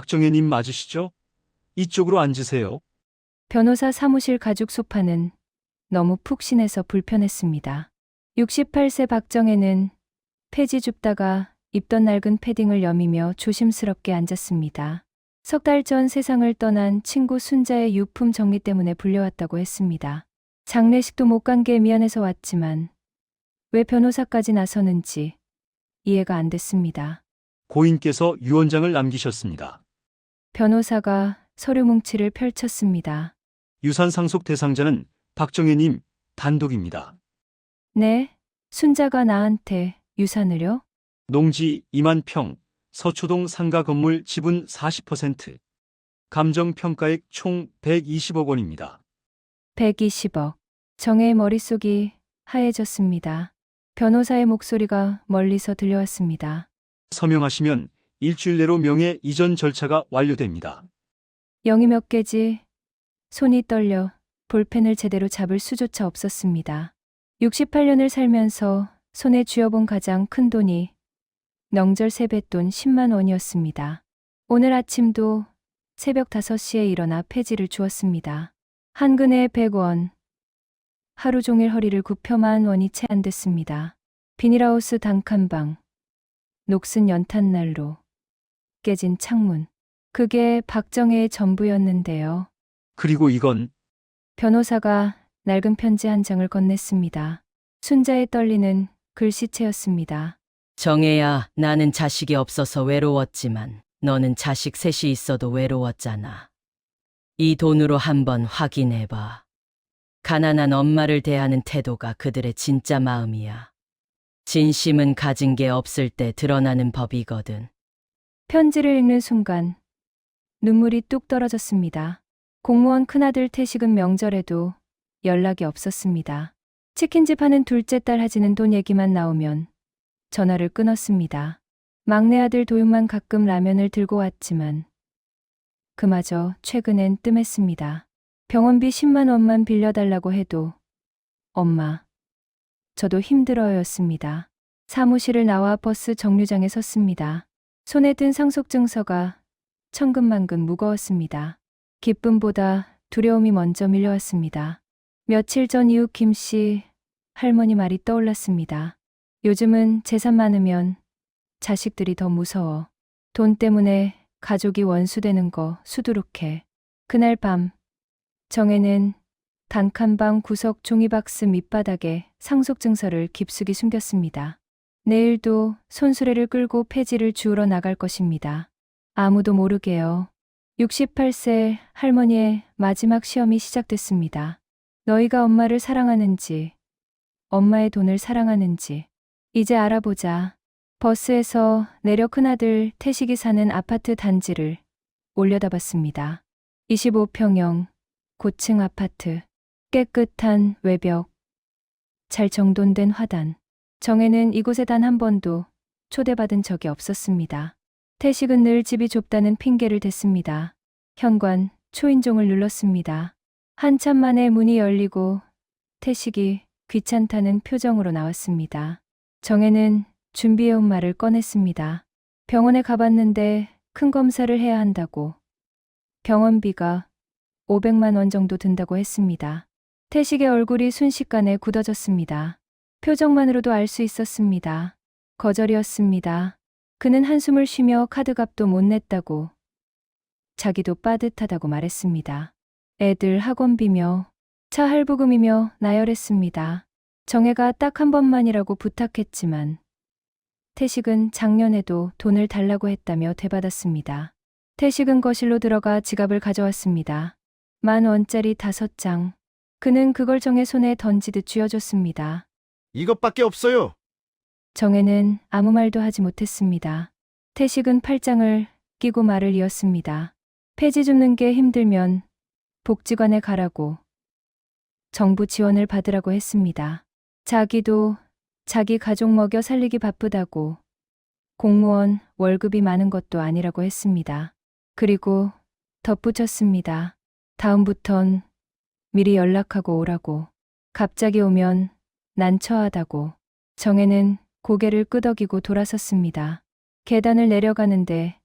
박정혜님 맞으시죠? 이쪽으로 앉으세요. 변호사 사무실 가죽 소파는 너무 푹신해서 불편했습니다. 68세 박정혜는 폐지 줍다가 입던 낡은 패딩을 여미며 조심스럽게 앉았습니다. 석 달 전 세상을 떠난 친구 순자의 유품 정리 때문에 불려왔다고 했습니다. 장례식도 못 간 게 미안해서 왔지만 왜 변호사까지 나서는지 이해가 안 됐습니다. 고인께서 유언장을 남기셨습니다. 변호사가 서류 뭉치를 펼쳤습니다. 유산 상속 대상자는 박정혜님 단독입니다. 네, 순자가 나한테 유산을요? 농지 2만 평, 서초동 상가 건물 지분 40%, 감정평가액 총 120억 원입니다. 120억. 정혜의 머릿속이 하얘졌습니다. 변호사의 목소리가 멀리서 들려왔습니다. 서명하시면 일주일 내로 명예 이전 절차가 완료됩니다. 영이 몇 개지? 손이 떨려 볼펜을 제대로 잡을 수조차 없었습니다. 68년을 살면서 손에 쥐어본 가장 큰 돈이 명절 세뱃돈 10만 원이었습니다. 오늘 아침도 새벽 5시에 일어나 폐지를 주었습니다. 한 근에 100원. 하루 종일 허리를 굽혀 10,000원이 채 안 됐습니다. 비닐하우스 단칸방. 녹슨 연탄난로. 깨진 창문. 그게 박정혜의 전부였는데요. 그리고 이건 변호사가 낡은 편지 한 장을 건넸습니다. 순자의 떨리는 글씨체였습니다. 정혜야, 나는 자식이 없어서 외로웠지만 너는 자식 셋이 있어도 외로웠잖아. 이 돈으로 한번 확인해봐. 가난한 엄마를 대하는 태도가 그들의 진짜 마음이야. 진심은 가진 게 없을 때 드러나는 법이거든. 편지를 읽는 순간 눈물이 뚝 떨어졌습니다. 공무원 큰아들 태식은 명절에도 연락이 없었습니다. 치킨집 하는 둘째 딸 하지는 돈 얘기만 나오면 전화를 끊었습니다. 막내 아들 도윤만 가끔 라면을 들고 왔지만 그마저 최근엔 뜸했습니다. 병원비 10만 원만 빌려달라고 해도 엄마, 저도 힘들어였습니다. 사무실을 나와 버스 정류장에 섰습니다. 손에 든 상속증서가 천근만근 무거웠습니다. 기쁨보다 두려움이 먼저 밀려왔습니다. 며칠 전 이웃 김씨 할머니 말이 떠올랐습니다. 요즘은 재산 많으면 자식들이 더 무서워. 돈 때문에 가족이 원수되는 거 수두룩해. 그날 밤 정혜는 단칸방 구석 종이박스 밑바닥에 상속증서를 깊숙이 숨겼습니다. 내일도 손수레를 끌고 폐지를 주우러 나갈 것입니다. 아무도 모르게요. 68세 할머니의 마지막 시험이 시작됐습니다. 너희가 엄마를 사랑하는지, 엄마의 돈을 사랑하는지, 이제 알아보자. 버스에서 내려 큰아들 태식이 사는 아파트 단지를 올려다봤습니다. 25평형, 고층 아파트, 깨끗한 외벽, 잘 정돈된 화단. 정혜는 이곳에 단 한 번도 초대받은 적이 없었습니다. 태식은 늘 집이 좁다는 핑계를 댔습니다. 현관 초인종을 눌렀습니다. 한참 만에 문이 열리고 태식이 귀찮다는 표정으로 나왔습니다. 정혜는 준비해온 말을 꺼냈습니다. 병원에 가봤는데 큰 검사를 해야 한다고. 병원비가 500만 원 정도 든다고 했습니다. 태식의 얼굴이 순식간에 굳어졌습니다. 표정만으로도 알 수 있었습니다. 거절이었습니다. 그는 한숨을 쉬며 카드값도 못 냈다고, 자기도 빠듯하다고 말했습니다. 애들 학원비며 차 할부금이며 나열했습니다. 정혜가 딱 한 번만이라고 부탁했지만 태식은 작년에도 돈을 달라고 했다며 되받았습니다. 태식은 거실로 들어가 지갑을 가져왔습니다. 10,000원짜리 5장. 그는 그걸 정혜 손에 던지듯 쥐어줬습니다. 이것밖에 없어요. 정혜는 아무 말도 하지 못했습니다. 태식은 팔짱을 끼고 말을 이었습니다. 폐지 줍는 게 힘들면 복지관에 가라고, 정부 지원을 받으라고 했습니다. 자기도 자기 가족 먹여 살리기 바쁘다고, 공무원 월급이 많은 것도 아니라고 했습니다. 그리고 덧붙였습니다. 다음부턴 미리 연락하고 오라고. 갑자기 오면 난처하다고. 정혜는 고개를 끄덕이고 돌아섰습니다. 계단을 내려가는데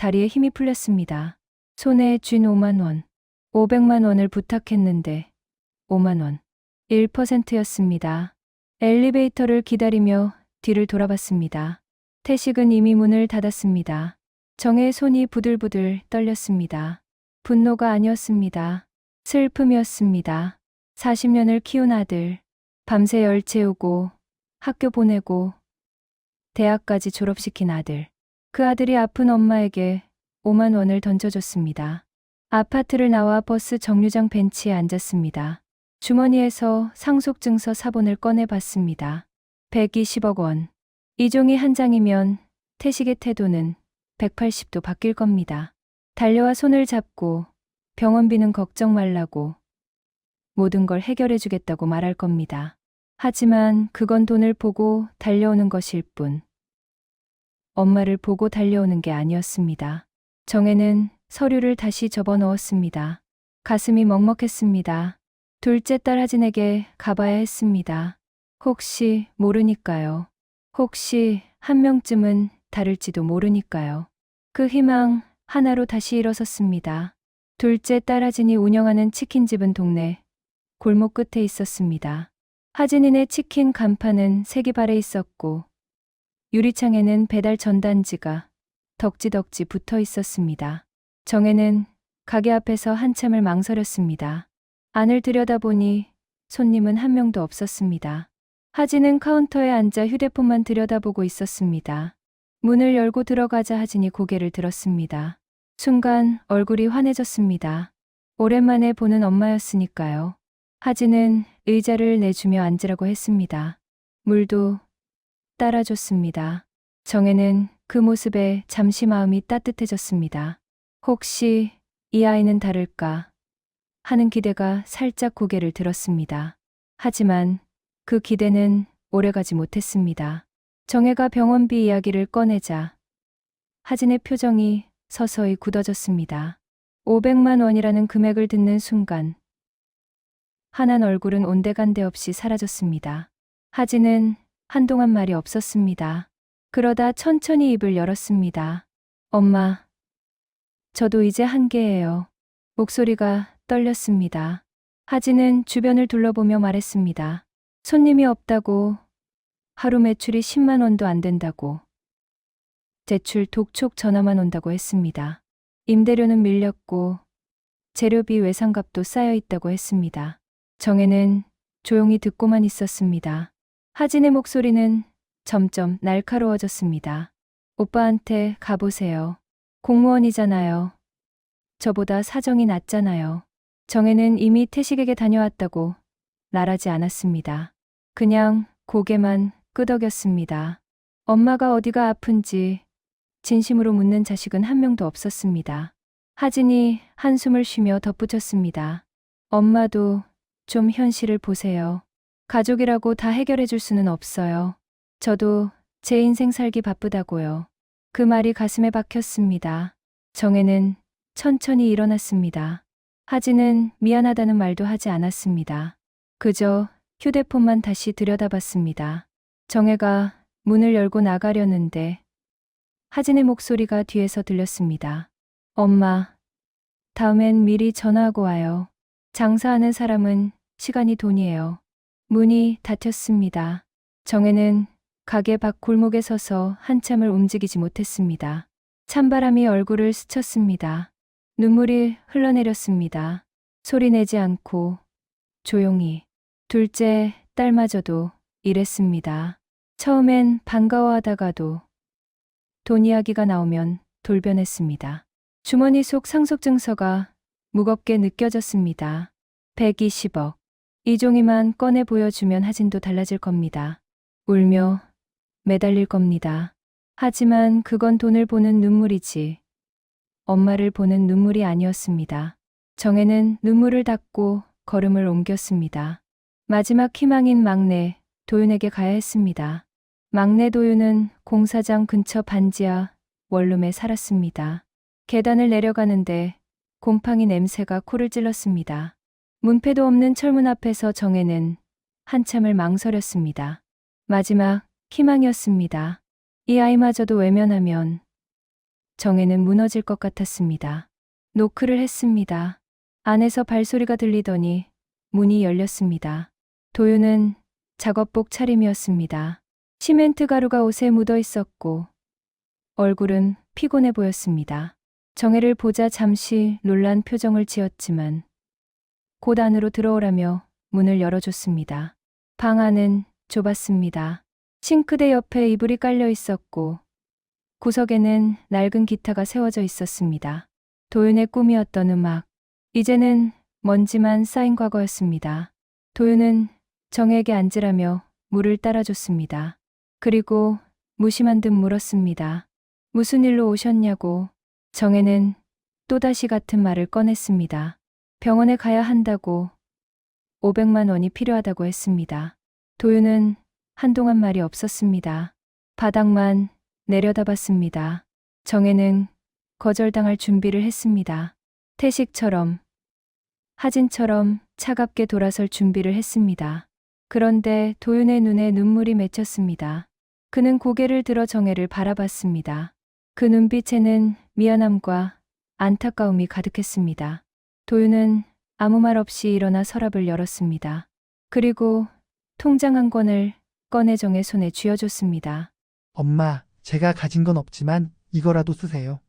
다리에 힘이 풀렸습니다. 손에 쥔 5만 원. 500만 원을 부탁했는데 5만 원. 1%였습니다. 엘리베이터를 기다리며 뒤를 돌아봤습니다. 태식은 이미 문을 닫았습니다. 정혜의 손이 부들부들 떨렸습니다. 분노가 아니었습니다. 슬픔이었습니다. 40년을 키운 아들, 밤새 열 채우고 학교 보내고 대학까지 졸업시킨 아들. 그 아들이 아픈 엄마에게 5만 원을 던져줬습니다. 아파트를 나와 버스 정류장 벤치에 앉았습니다. 주머니에서 상속증서 사본을 꺼내봤습니다. 120억 원. 이 종이 한 장이면 태식의 태도는 180도 바뀔 겁니다. 달려와 손을 잡고 병원비는 걱정 말라고 모든 걸 해결해주겠다고 말할 겁니다. 하지만 그건 돈을 보고 달려오는 것일 뿐. 엄마를 보고 달려오는 게 아니었습니다. 정혜는 서류를 다시 접어 넣었습니다. 가슴이 먹먹했습니다. 둘째 딸 하진에게 가봐야 했습니다. 혹시 모르니까요. 혹시 한 명쯤은 다를지도 모르니까요. 그 희망 하나로 다시 일어섰습니다. 둘째 딸 하진이 운영하는 치킨집은 동네 골목 끝에 있었습니다. 하진이네 치킨 간판은 세기발에 있었고 유리창에는 배달 전단지가 덕지덕지 붙어 있었습니다. 정혜는 가게 앞에서 한참을 망설였습니다. 안을 들여다보니 손님은 한 명도 없었습니다. 하진은 카운터에 앉아 휴대폰만 들여다보고 있었습니다. 문을 열고 들어가자 하진이 고개를 들었습니다. 순간 얼굴이 환해졌습니다. 오랜만에 보는 엄마였으니까요. 하진은 의자를 내주며 앉으라고 했습니다. 물도 따라줬습니다. 정혜는 그 모습에 잠시 마음이 따뜻해졌습니다. 혹시 이 아이는 다를까 하는 기대가 살짝 고개를 들었습니다. 하지만 그 기대는 오래가지 못했습니다. 정혜가 병원비 이야기를 꺼내자 하진의 표정이 서서히 굳어졌습니다. 500만 원이라는 금액을 듣는 순간 환한 얼굴은 온데간데 없이 사라졌습니다. 하진은 한동안 말이 없었습니다. 그러다 천천히 입을 열었습니다. 엄마, 저도 이제 한계예요. 목소리가 떨렸습니다. 하진은 주변을 둘러보며 말했습니다. 손님이 없다고, 하루 매출이 10만 원도 안 된다고, 대출 독촉 전화만 온다고 했습니다. 임대료는 밀렸고, 재료비 외상값도 쌓여 있다고 했습니다. 정혜는 조용히 듣고만 있었습니다. 하진의 목소리는 점점 날카로워졌습니다. 오빠한테 가보세요. 공무원이잖아요. 저보다 사정이 낫잖아요. 정혜는 이미 태식에게 다녀왔다고 말하지 않았습니다. 그냥 고개만 끄덕였습니다. 엄마가 어디가 아픈지 진심으로 묻는 자식은 한 명도 없었습니다. 하진이 한숨을 쉬며 덧붙였습니다. 엄마도 좀 현실을 보세요. 가족이라고 다 해결해 줄 수는 없어요. 저도 제 인생 살기 바쁘다고요. 그 말이 가슴에 박혔습니다. 정혜는 천천히 일어났습니다. 하진은 미안하다는 말도 하지 않았습니다. 그저 휴대폰만 다시 들여다봤습니다. 정혜가 문을 열고 나가려는데 하진의 목소리가 뒤에서 들렸습니다. 엄마, 다음엔 미리 전화하고 와요. 장사하는 사람은 시간이 돈이에요. 문이 닫혔습니다. 정혜는 가게 밖 골목에 서서 한참을 움직이지 못했습니다. 찬바람이 얼굴을 스쳤습니다. 눈물이 흘러내렸습니다. 소리내지 않고 조용히. 둘째 딸마저도 이랬습니다. 처음엔 반가워하다가도 돈 이야기가 나오면 돌변했습니다. 주머니 속 상속증서가 무겁게 느껴졌습니다. 120억. 이 종이만 꺼내 보여주면 하진도 달라질 겁니다. 울며 매달릴 겁니다. 하지만 그건 돈을 보는 눈물이지 엄마를 보는 눈물이 아니었습니다. 정혜는 눈물을 닦고 걸음을 옮겼습니다. 마지막 희망인 막내 도윤에게 가야 했습니다. 막내 도윤은 공사장 근처 반지하 원룸에 살았습니다. 계단을 내려가는데 곰팡이 냄새가 코를 찔렀습니다. 문패도 없는 철문 앞에서 정혜는 한참을 망설였습니다. 마지막 희망이었습니다. 이 아이마저도 외면하면 정혜는 무너질 것 같았습니다. 노크를 했습니다. 안에서 발소리가 들리더니 문이 열렸습니다. 도윤은 작업복 차림이었습니다. 시멘트 가루가 옷에 묻어 있었고 얼굴은 피곤해 보였습니다. 정혜를 보자 잠시 놀란 표정을 지었지만 곧 안으로 들어오라며 문을 열어줬습니다. 방 안은 좁았습니다. 싱크대 옆에 이불이 깔려 있었고 구석에는 낡은 기타가 세워져 있었습니다. 도윤의 꿈이었던 음악, 이제는 먼지만 쌓인 과거였습니다. 도윤은 정혜에게 앉으라며 물을 따라줬습니다. 그리고 무심한 듯 물었습니다. 무슨 일로 오셨냐고. 정혜는 또다시 같은 말을 꺼냈습니다. 병원에 가야 한다고 500만 원이 필요하다고 했습니다. 도윤은 한동안 말이 없었습니다. 바닥만 내려다봤습니다. 정혜는 거절당할 준비를 했습니다. 태식처럼, 하진처럼 차갑게 돌아설 준비를 했습니다. 그런데 도윤의 눈에 눈물이 맺혔습니다. 그는 고개를 들어 정혜를 바라봤습니다. 그 눈빛에는 미안함과 안타까움이 가득했습니다. 도윤은 아무 말 없이 일어나 서랍을 열었습니다. 그리고 통장 한 권을 꺼내 정혜 손에 쥐어줬습니다. 엄마, 제가 가진 건 없지만 이거라도 쓰세요.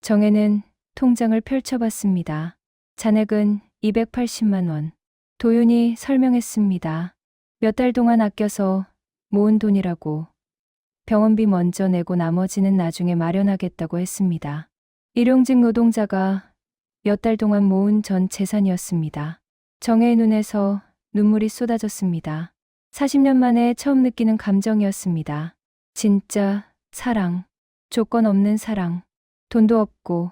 정혜는 통장을 펼쳐봤습니다. 잔액은 280만 원. 도윤이 설명했습니다. 몇 달 동안 아껴서 모은 돈이라고. 병원비 먼저 내고 나머지는 나중에 마련하겠다고 했습니다. 일용직 노동자가 몇 달 동안 모은 전 재산이었습니다. 정혜의 눈에서 눈물이 쏟아졌습니다. 40년 만에 처음 느끼는 감정이었습니다. 진짜 사랑, 조건 없는 사랑, 돈도 없고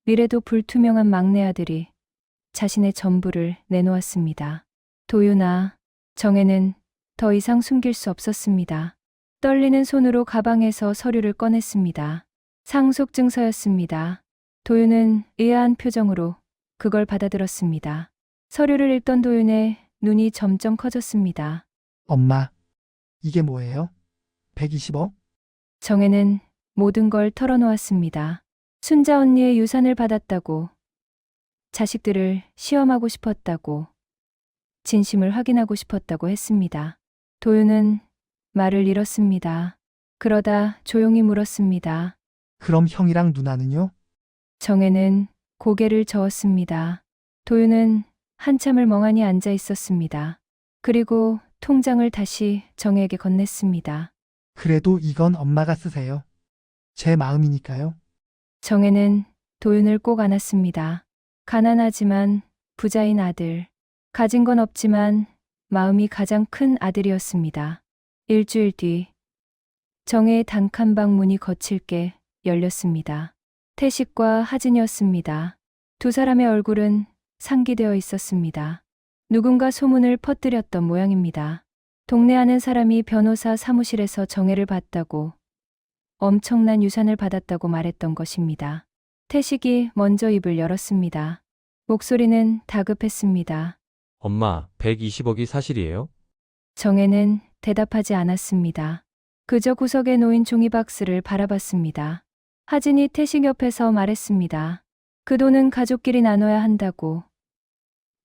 미래도 불투명한 막내 아들이 자신의 전부를 내놓았습니다. 도윤아, 정혜는 더 이상 숨길 수 없었습니다. 떨리는 손으로 가방에서 서류를 꺼냈습니다. 상속증서였습니다. 도윤은 의아한 표정으로 그걸 받아들었습니다. 서류를 읽던 도윤의 눈이 점점 커졌습니다. 엄마, 이게 뭐예요? 120억? 정혜는 모든 걸 털어놓았습니다. 순자 언니의 유산을 받았다고, 자식들을 시험하고 싶었다고, 진심을 확인하고 싶었다고 했습니다. 도윤은 말을 잃었습니다. 그러다 조용히 물었습니다. 그럼 형이랑 누나는요? 정혜는 고개를 저었습니다. 도윤은 한참을 멍하니 앉아 있었습니다. 그리고 통장을 다시 정혜에게 건넸습니다. 그래도 이건 엄마가 쓰세요. 제 마음이니까요. 정혜는 도윤을 꼭 안았습니다. 가난하지만 부자인 아들. 가진 건 없지만 마음이 가장 큰 아들이었습니다. 일주일 뒤 정혜의 단칸방 문이 거칠게 열렸습니다. 태식과 하진이었습니다. 두 사람의 얼굴은 상기되어 있었습니다. 누군가 소문을 퍼뜨렸던 모양입니다. 동네 아는 사람이 변호사 사무실에서 정혜를 봤다고, 엄청난 유산을 받았다고 말했던 것입니다. 태식이 먼저 입을 열었습니다. 목소리는 다급했습니다. 엄마, 120억이 사실이에요? 정혜는 대답하지 않았습니다. 그저 구석에 놓인 종이박스를 바라봤습니다. 하진이 태식 옆에서 말했습니다. 그 돈은 가족끼리 나눠야 한다고.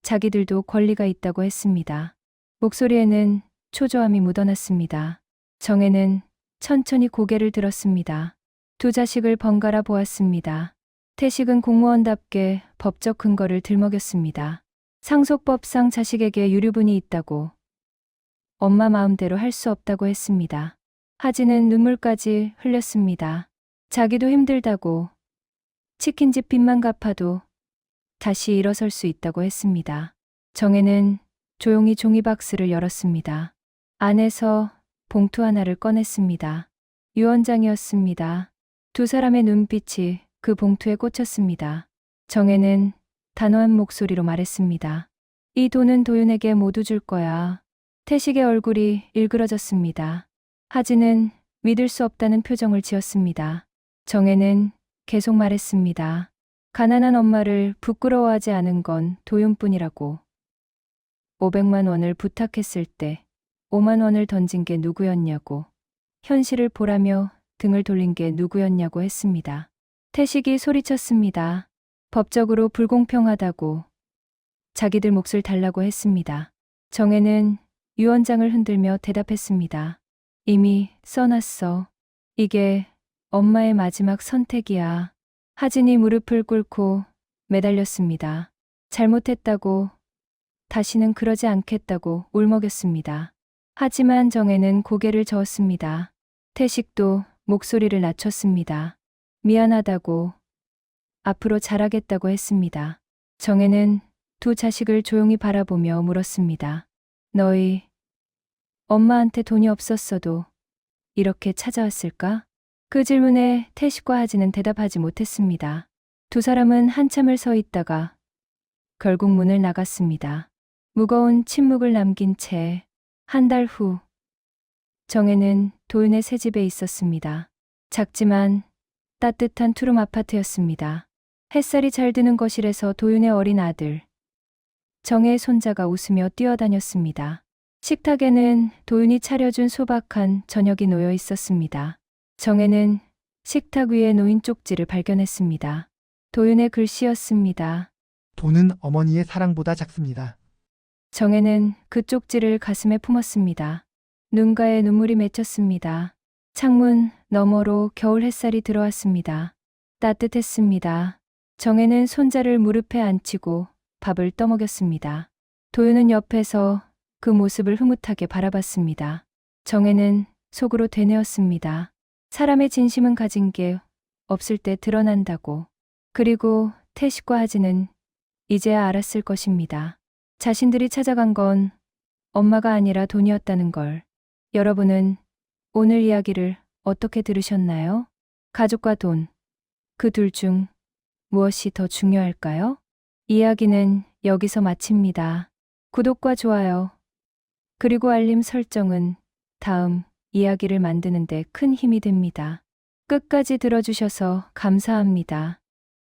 자기들도 권리가 있다고 했습니다. 목소리에는 초조함이 묻어났습니다. 정혜는 천천히 고개를 들었습니다. 두 자식을 번갈아 보았습니다. 태식은 공무원답게 법적 근거를 들먹였습니다. 상속법상 자식에게 유류분이 있다고, 엄마 마음대로 할 수 없다고 했습니다. 하진은 눈물까지 흘렸습니다. 자기도 힘들다고, 치킨집 빚만 갚아도 다시 일어설 수 있다고 했습니다. 정혜는 조용히 종이박스를 열었습니다. 안에서 봉투 하나를 꺼냈습니다. 유언장이었습니다. 두 사람의 눈빛이 그 봉투에 꽂혔습니다. 정혜는 단호한 목소리로 말했습니다. 이 돈은 도윤에게 모두 줄 거야. 태식의 얼굴이 일그러졌습니다. 하진은 믿을 수 없다는 표정을 지었습니다. 정혜는 계속 말했습니다. 가난한 엄마를 부끄러워하지 않은 건 도윤뿐이라고. 500만 원을 부탁했을 때 5만 원을 던진 게 누구였냐고. 현실을 보라며 등을 돌린 게 누구였냐고 했습니다. 태식이 소리쳤습니다. 법적으로 불공평하다고 자기들 몫을 달라고 했습니다. 정혜는 유언장을 흔들며 대답했습니다. 이미 써놨어. 이게 엄마의 마지막 선택이야. 하진이 무릎을 꿇고 매달렸습니다. 잘못했다고, 다시는 그러지 않겠다고 울먹였습니다. 하지만 정혜는 고개를 저었습니다. 태식도 목소리를 낮췄습니다. 미안하다고, 앞으로 잘하겠다고 했습니다. 정혜는 두 자식을 조용히 바라보며 물었습니다. 너희 엄마한테 돈이 없었어도 이렇게 찾아왔을까? 그 질문에 태식과 하진은 대답하지 못했습니다. 두 사람은 한참을 서 있다가 결국 문을 나갔습니다. 무거운 침묵을 남긴 채 한 달 후 정혜는 도윤의 새 집에 있었습니다. 작지만 따뜻한 투룸 아파트였습니다. 햇살이 잘 드는 거실에서 도윤의 어린 아들 정혜의 손자가 웃으며 뛰어다녔습니다. 식탁에는 도윤이 차려준 소박한 저녁이 놓여 있었습니다. 정혜는 식탁 위에 놓인 쪽지를 발견했습니다. 도윤의 글씨였습니다. 돈은 어머니의 사랑보다 작습니다. 정혜는 그 쪽지를 가슴에 품었습니다. 눈가에 눈물이 맺혔습니다. 창문 너머로 겨울 햇살이 들어왔습니다. 따뜻했습니다. 정혜는 손자를 무릎에 앉히고 밥을 떠먹였습니다. 도윤은 옆에서 그 모습을 흐뭇하게 바라봤습니다. 정혜는 속으로 되뇌었습니다. 사람의 진심은 가진 게 없을 때 드러난다고. 그리고 태식과 하진은 이제야 알았을 것입니다. 자신들이 찾아간 건 엄마가 아니라 돈이었다는 걸. 여러분은 오늘 이야기를 어떻게 들으셨나요? 가족과 돈, 그 둘 중 무엇이 더 중요할까요? 이야기는 여기서 마칩니다. 구독과 좋아요, 그리고 알림 설정은 다음 이야기를 만드는 데 큰 힘이 됩니다. 끝까지 들어주셔서 감사합니다.